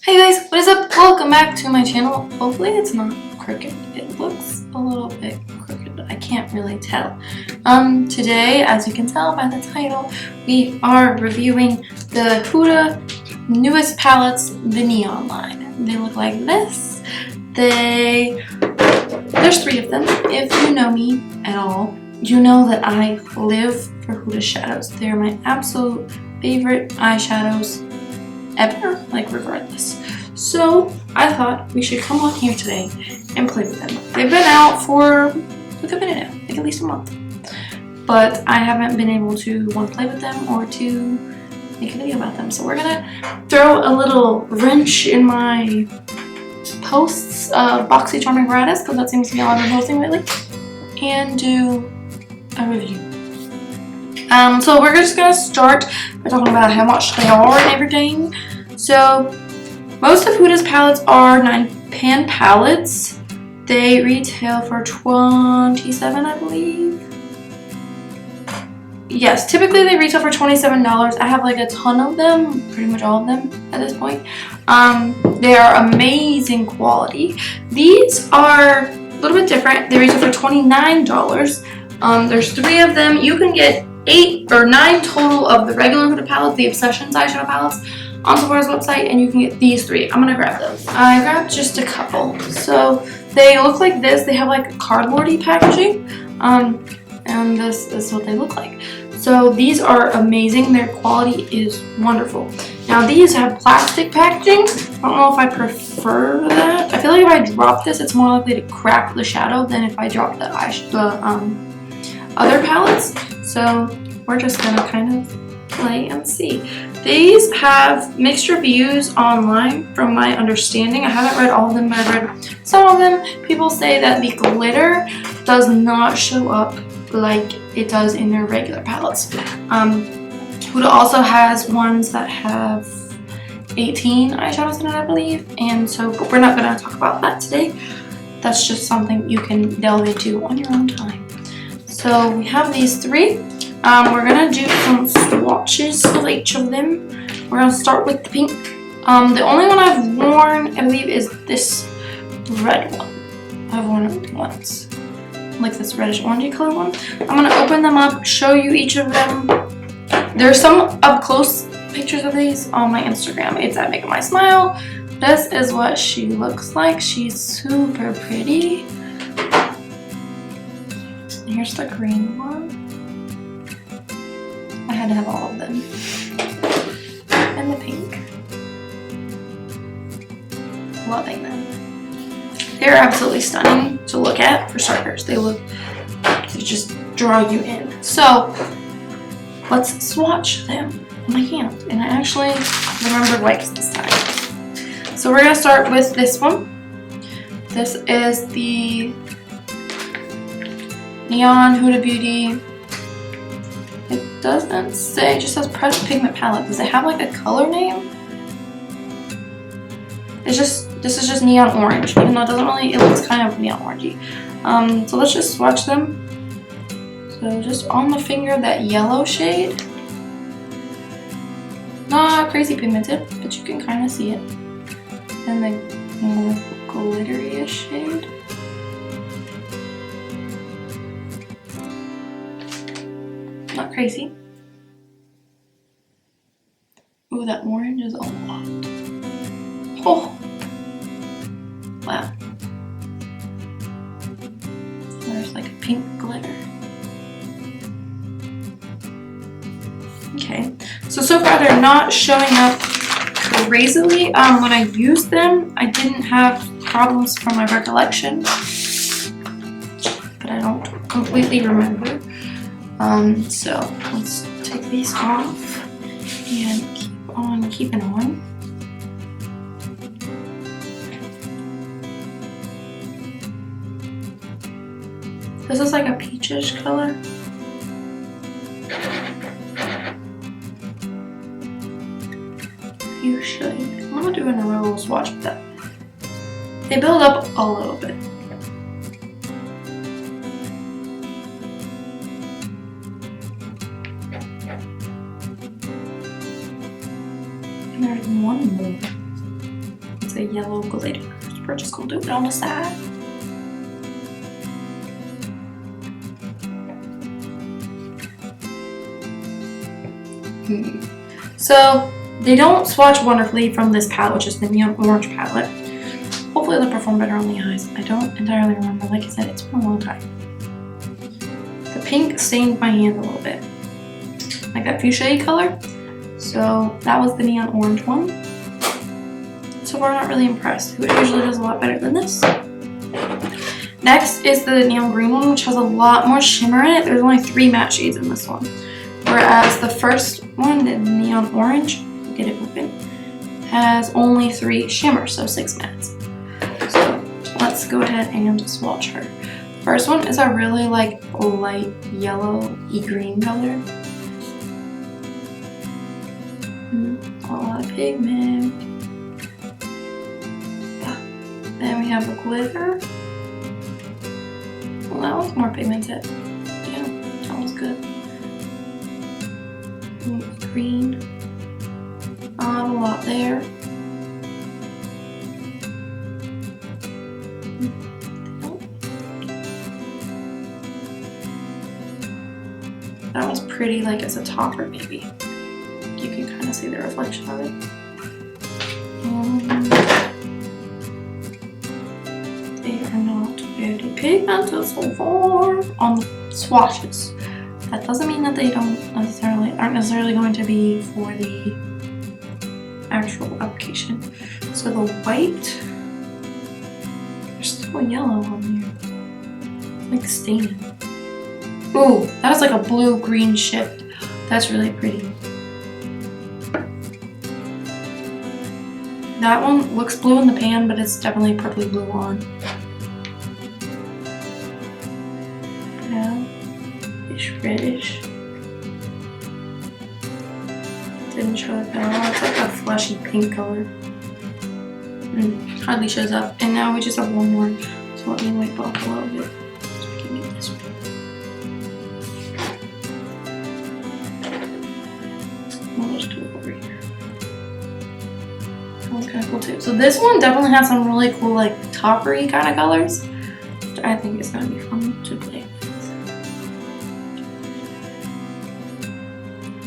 Hey guys, what is up? Welcome back to my channel. Hopefully it's not crooked. It looks a little bit crooked. I can't really tell. Today, as you can tell by the title, we are reviewing the Huda newest palettes, the neon line. They look like this. There's 3 of them. If you know me at all, you know that I live for Huda shadows. They're my absolute favorite eyeshadows ever, like regardless. So I thought we should come on here today and play with them. They've been out for a good minute now, like at least a month. But I haven't been able to play with them or to make a video about them. So we're gonna throw a little wrench in my posts of BOXYCHARM and BOXYCHARM, because that seems to be all I've been posting lately, and do a review. So we're just gonna start by talking about how much they are and everything. So most of Huda's palettes are 9-pan palettes. They retail for $27, I believe. Yes, typically they retail for $27. I have like a ton of them, pretty much all of them at this point. They are amazing quality. These are a little bit different. They retail for $29. There's 3 of them. You can get 8 or 9 total of the regular Huda palettes, the Obsessions eyeshadow palettes, on Sephora's website, and you can get these 3. I'm gonna grab those. I grabbed just a couple. So they look like this. They have like cardboardy packaging, and this is what they look like. So these are amazing. Their quality is wonderful. Now these have plastic packaging. I don't know if I prefer that. I feel like if I drop this, it's more likely to crack the shadow than if I drop the other palettes. So we're just gonna kind of play and see. These have mixed reviews online from my understanding. I haven't read all of them, but I've read some of them. People say that the glitter does not show up like it does in their regular palettes. Huda also has ones that have 18 eyeshadows in it, I believe, and so but we're not gonna talk about that today. That's just something you can delve into on your own time. So we have these 3. We're gonna do some swatches of each of them. We're gonna start with the pink. The only one I've worn, I believe, is this red one. I've worn it once, like this reddish orangey color one. I'm gonna open them up, show you each of them. There's some up close pictures of these on my Instagram. It's at Making My Smile. This is what she looks like. She's super pretty. Here's the green one. I had to have all of them. And the pink. Loving them. They're absolutely stunning to look at for starters. They just draw you in. So let's swatch them on my hand. And I actually remembered wipes this time. So we're gonna start with this one. This is the Neon Huda Beauty. It doesn't say, it just says Pressed Pigment Palette. Does it have like a color name? This is just neon orange, even though it doesn't really, it looks kind of neon orangey. So let's just swatch them. So just on the finger, that yellow shade. Not crazy pigmented, but you can kind of see it. And the more glittery-ish shade. Not crazy. Ooh, that orange is a lot. Oh! Wow. There's like a pink glitter. Okay. So far they're not showing up crazily. When I used them, I didn't have problems from my recollection. But I don't completely remember. So let's take these off and keep on keeping on. This is like a peachish color. Fuchsia. I'm gonna do a little swatch with that. They build up a little bit. And there's one more. the yellow glitter. So we're just gonna do it on the side. So they don't swatch wonderfully from this palette, which is the neon orange palette. Hopefully they'll perform better on the eyes. I don't entirely remember. Like I said, it's been a long time. The pink stained my hand a little bit. Like that fuchsia color. So that was the neon orange one. So far, not really impressed. Huda usually does a lot better than this. Next is the neon green one, which has a lot more shimmer in it. There's only 3 matte shades in this one. Whereas the first one, the neon orange, get it open, has only 3 shimmers, so 6 mattes. So let's go ahead and swatch her. First one is a really like light yellow-y green color. A lot of pigment. Then we have a glitter. Well, that was more pigmented. Yeah, that was good. Green. A lot there. That was pretty, like as a topper, maybe. You can kind of see the reflection of it. They are not very pigmented so far on the swatches. That doesn't mean that they aren't necessarily going to be for the actual application. So the white, there's still a yellow on there. It's like staining. Ooh, that was like a blue-green shift. That's really pretty. That one looks blue in the pan, but it's definitely purpley blue on. Reddish. Didn't show up at all. It's like a fleshy pink color. Hardly shows up. And now we just have one more. So let me wipe off a little bit so we can get this one. We'll just do it over here. That one's kind of cool too. So this one definitely has some really cool like toppery kind of colors, which I think is going to be fun to play.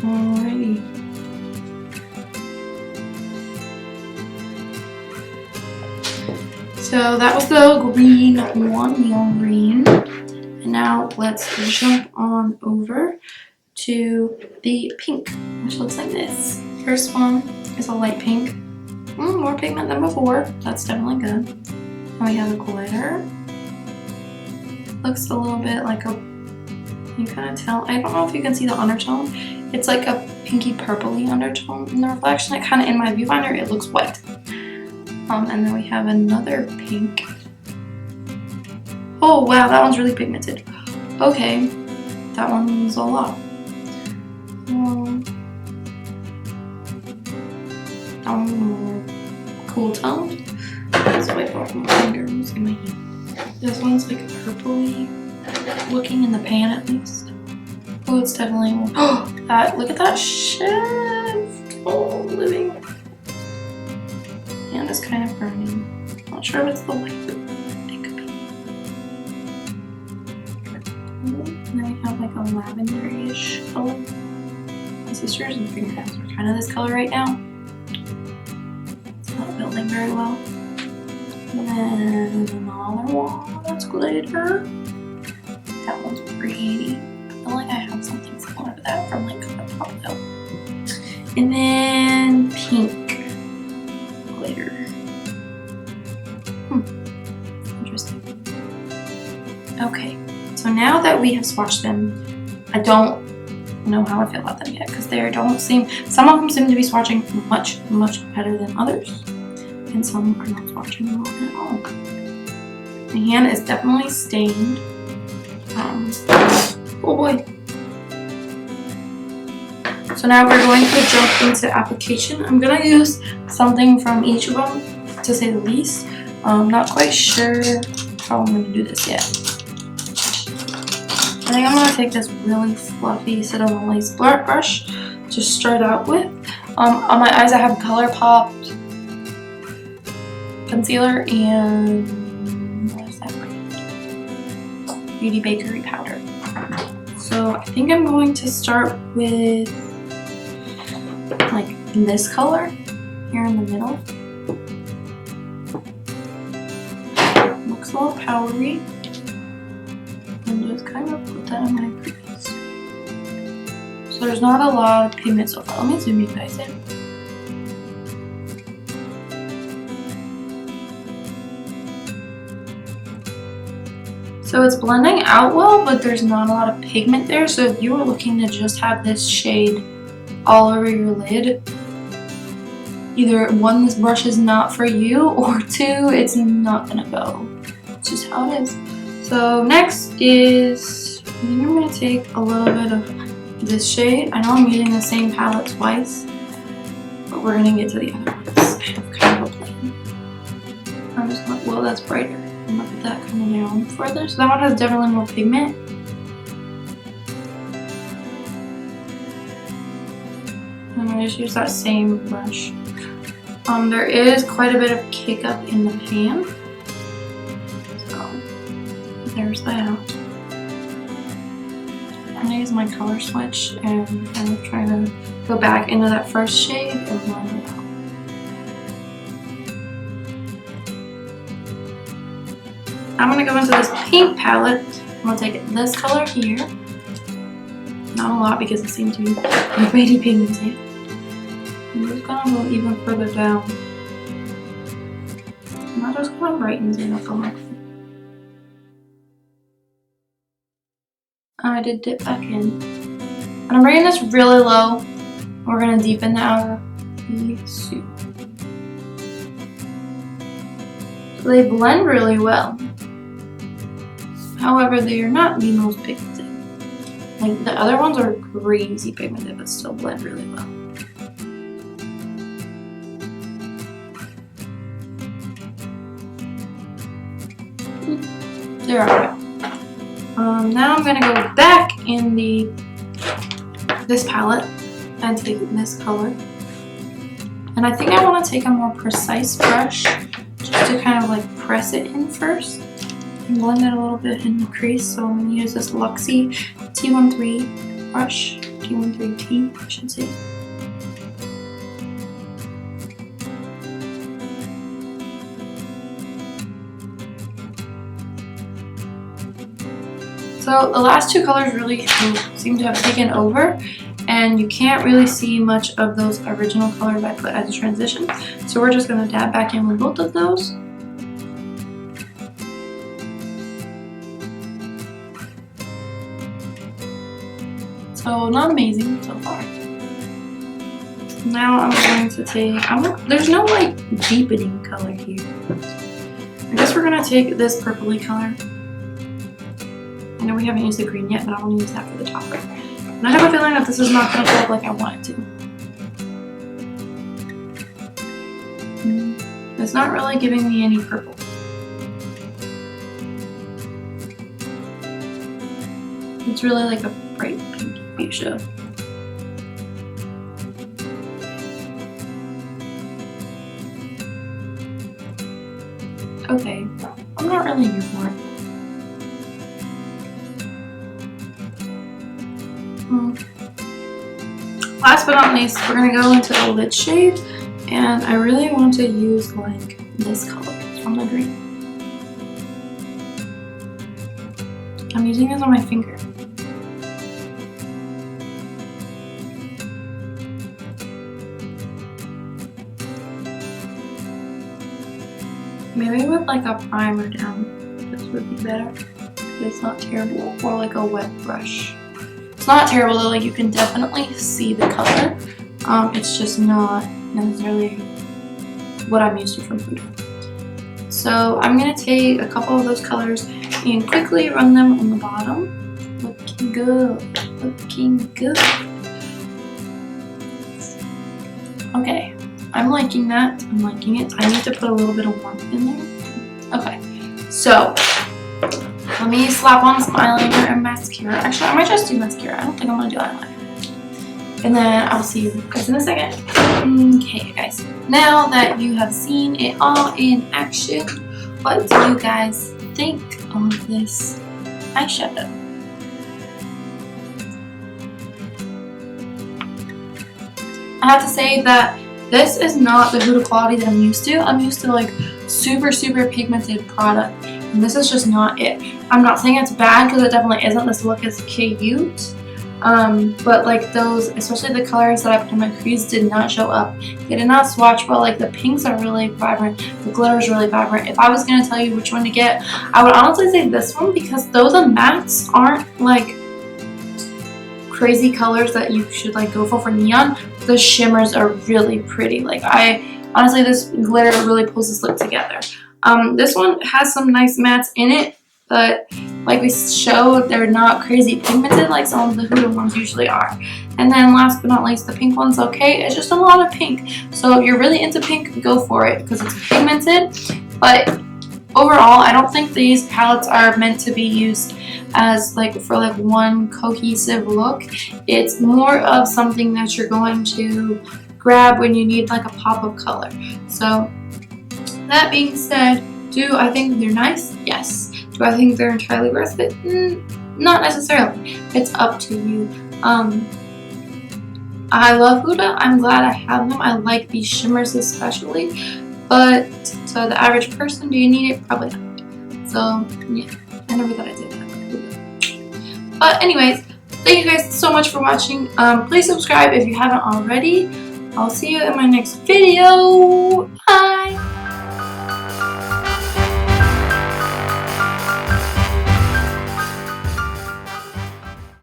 Alrighty. So that was the green one, neon green. And now let's jump on over to the pink, which looks like this. First one is a light pink. More pigment than before. That's definitely good. And we have a glitter. Looks a little bit like a, you kind of tell, I don't know if you can see the undertone. It's like a pinky purpley undertone in the reflection. It kind of, in my viewfinder, it looks white. And then we have another pink. Oh wow, that one's really pigmented. Okay, that one's a lot. That one's more cool toned. Let's wipe off my fingers in my hand. This one's like purpley looking in the pan at least. Oh, it's definitely more. Oh, that, look at that shift. Oh, living. And it's kind of burning. Not sure if it's the light. It could be. And then we have like a lavender-ish color. My sister's and fingernails are kind of this color right now. It's not building very well. And then another one that's glitter. That one's pretty. I feel like I have something similar to that from like COLOURPOP though. And then pink glitter. Interesting. Okay, so now that we have swatched them, I don't know how I feel about them yet because they don't seem, some of them seem to be swatching much better than others, and some are not swatching well at all. My hand is definitely stained. Oh boy. So now we're going to jump into application. I'm going to use something from each of them, to say the least. I'm not quite sure how I'm going to do this yet. I think I'm going to take this really fluffy Cinnamon Lace brush to start out with. On my eyes I have ColourPop concealer and what is that brand? Beauty Bakery powder. So I think I'm going to start with like this color here in the middle. Looks a little powdery. And just kind of put that in my crease. So there's not a lot of pigment so far. Let me zoom you guys in. So it's blending out well, but there's not a lot of pigment there. So if you were looking to just have this shade all over your lid, either one, this brush is not for you, or two, it's not gonna go. It's just how it is. So next is, I think I'm gonna take a little bit of this shade. I know I'm using the same palette twice, but we're gonna get to the other ones. I have kind of a plan. I'm just gonna, well, that's brighter. I'm gonna put that coming down further. So that one has definitely more pigment. I'm gonna just use that same brush. There is quite a bit of cake up in the pan. So there's that. I'm gonna use my color switch and kind of try to go back into that first shade and blend it out. I'm going to go into this pink palette. I'm going to take this color here. Not a lot because it seems to be already pigmented. I'm just going to go even further down. And that just kind of brightens it up a little. I did dip back in. And I'm bringing this really low. We're going to deepen the outer piece. So they blend really well. However, they are not the most pigmented. Like the other ones are crazy pigmented, but still blend really well. There I go. Now I'm gonna go back in this palette and take this color. And I think I want to take a more precise brush just to kind of like press it in first. Blend it a little bit in the crease, so I'm going to use this Luxie T13 brush, T13T I should say. So the last two colors really seem to have taken over, and you can't really see much of those original colors I put as a transition. So we're just going to dab back in with both of those. So not amazing so far. Now I'm going to take, there's no like deepening color here. I guess we're going to take this purpley color. I know we haven't used the green yet, but I want to use that for the topper. And I have a feeling that this is not going to look like I want it to. It's not really giving me any purple. It's really like a bright pink fuchsia. Okay, I'm not really here for it. Last but not least, we're going to go into the lid shade, and I really want to use like this color from the green. I'm using this on my finger. Maybe with like a primer down, this would be better. It's not terrible, or like a wet brush. It's not terrible though, like you can definitely see the color. It's just not necessarily what I'm used to from Huda. So I'm gonna take a couple of those colors and quickly run them on the bottom. Looking good, looking good. Okay, I'm liking that, I'm liking it. I need to put a little bit of warmth in there. Okay, so let me slap on some eyeliner and mascara. Actually, I might just do mascara. I don't think I'm gonna do eyeliner. And then I'll see you guys in a second. Okay, guys. Now that you have seen it all in action, what do you guys think of this eyeshadow? I have to say that this is not the Huda quality that I'm used to. I'm used to like super pigmented product, and this is just not it. I'm not saying it's bad because it definitely isn't. This look is cute. But like those, especially the colors that I put in my crease, did not show up. They did not swatch well. Like the pinks are really vibrant, the glitter is really vibrant. If I was gonna tell you which one to get, I would honestly say this one, because though the mattes aren't like crazy colors that you should like go for neon, the shimmers are really pretty. Like honestly, this glitter really pulls this look together. This one has some nice mattes in it, but like we showed, they're not crazy pigmented like some of the Huda ones usually are. And then last but not least, the pink one's okay. It's just a lot of pink. So if you're really into pink, go for it because it's pigmented. But overall, I don't think these palettes are meant to be used as like for like one cohesive look. It's more of something that you're going to grab when you need like a pop of color. So that being said, do I think they're nice? Yes. Do I think they're entirely worth it? Not necessarily. It's up to you. I love Huda. I'm glad I have them. I like these shimmers especially. But to the average person, do you need it? Probably not. So yeah, I never thought I did have Huda. But anyways, thank you guys so much for watching. Please subscribe if you haven't already. I'll see you in my next video. Bye!